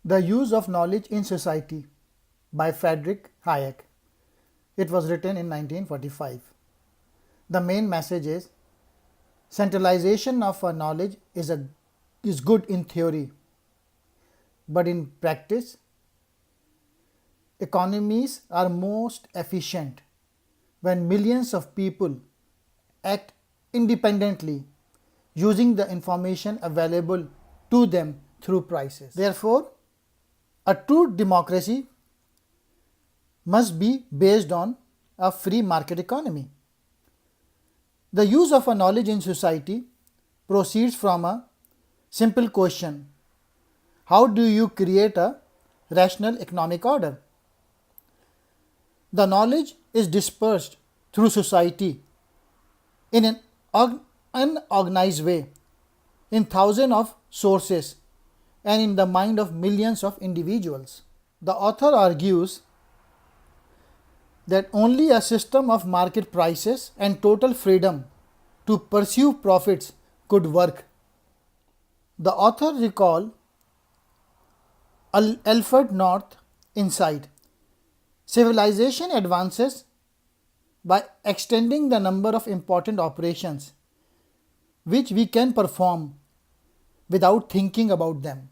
The Use of Knowledge in Society by Friedrich Hayek. It was written in 1945. The main message is centralization of our knowledge is good in theory, but in practice, economies are most efficient when millions of people act independently using the information available to them through prices. Therefore, a true democracy must be based on a free market economy. The use of a knowledge in society proceeds from a simple question: how do you create a rational economic order? The knowledge is dispersed through society in an unorganized way, in thousands of sources, and in the mind of millions of individuals. The author argues that only a system of market prices and total freedom to pursue profits could work. The author recall Alfred North insight: civilization advances by extending the number of important operations which we can perform without thinking about them.